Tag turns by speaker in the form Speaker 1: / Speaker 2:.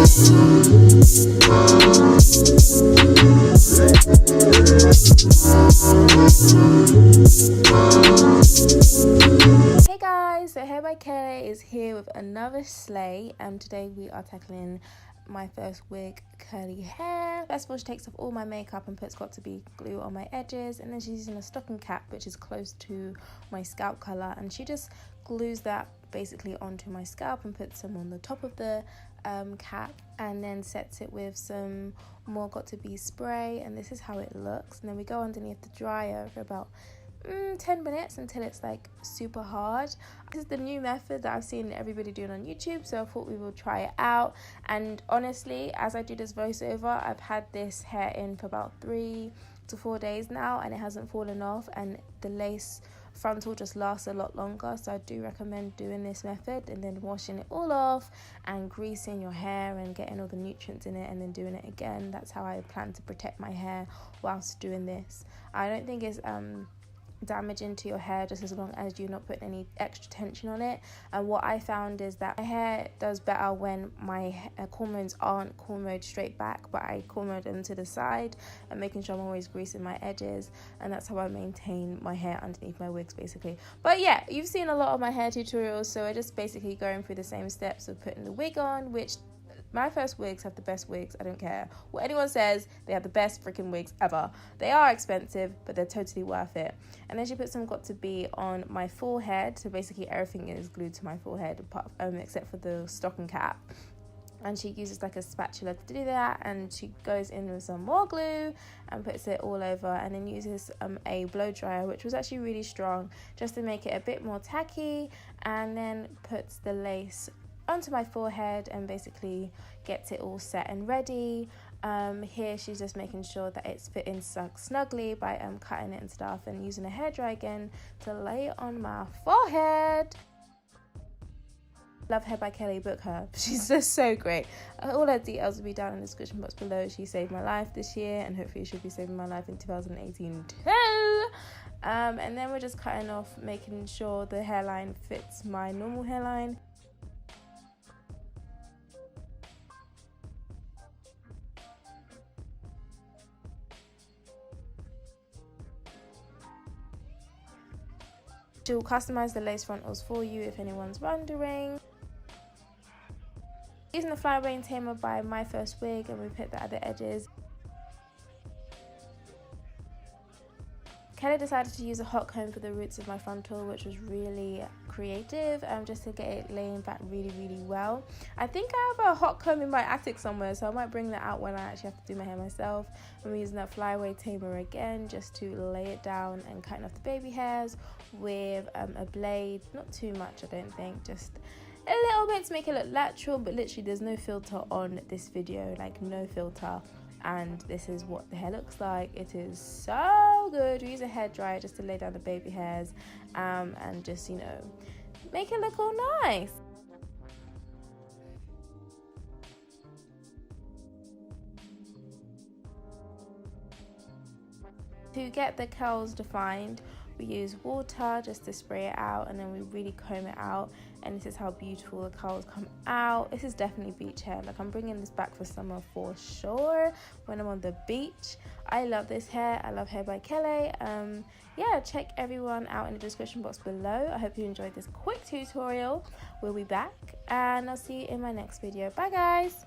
Speaker 1: Hey guys, so Hair by Kelly is here with another slay, and today we are tackling my first wig curly hair. First of all, she takes off all my makeup and puts Got to Be glue on my edges, and then she's using a stocking cap which is close to my scalp color, and she just glues that basically onto my scalp and puts some on the top of the cap, and then sets it with some more Got to Be spray, and this is how it looks. And then we go underneath the dryer for about 10 minutes until it's like super hard. This is the new method that I've seen everybody doing on YouTube, so I thought we will try it out. And honestly, as I do this voiceover, I've had this hair in for about 3 to 4 days now, and it hasn't fallen off, and the lace frontal just lasts a lot longer. So I do recommend doing this method and then washing it all off and greasing your hair and getting all the nutrients in it and then doing it again. That's how I plan to protect my hair whilst doing this. I don't think it's damaging to your hair, just as long as you're not putting any extra tension on it. And what I found is that my hair does better when my cornrows aren't cornrowed straight back, but I cornrow them to the side, and making sure I'm always greasing my edges, and that's how I maintain my hair underneath my wigs basically. But yeah, you've seen a lot of my hair tutorials, so I just basically going through the same steps of putting the wig on, which MyFirstWigs have the best wigs. I don't care what anyone says, they have the best freaking wigs ever. They are expensive, but they're totally worth it. And then she put some Got to Be on my forehead, so basically everything is glued to my forehead apart except for the stocking cap. And she uses like a spatula to do that, and she goes in with some more glue and puts it all over, and then uses a blow dryer, which was actually really strong, just to make it a bit more tacky, and then puts the lace onto my forehead and basically gets it all set and ready. Here she's just making sure that it's fitting snugly by cutting it and stuff, and using a hairdryer again to lay it on my forehead. Love Hair by Kelly, book her. She's just so great. All her details will be down in the description box below. She saved my life this year, and hopefully she'll be saving my life in 2018 too. And then we're just cutting off, making sure the hairline fits my normal hairline. She'll customize the lace frontals for you if anyone's wondering. Using the flyaway tamer by MyFirstWig, and we put that at the edges. Kelly decided to use a hot comb for the roots of my frontal, which was really creative, just to get it laying back really well. I think I have a hot comb in my attic somewhere, so I might bring that out when I actually have to do my hair myself. And we're using that flyaway tamer again just to lay it down and cutting off the baby hairs with a blade. Not too much, I don't think, just a little bit to make it look natural, but literally there's no filter on this video, like no filter. And this is what the hair looks like. It is so good. We use a hair dryer just to lay down the baby hairs and just, you know, make it look all nice. To get the curls defined, we use water just to spray it out, and then we really comb it out, and this is how beautiful the curls come out. This is definitely beach hair. Like, I'm bringing this back for summer for sure when I'm on the beach. I love this hair. I love Hair by Kelly. Yeah, check everyone out in the description box below. I hope you enjoyed this quick tutorial. We'll be back, and I'll see you in my next video. Bye guys.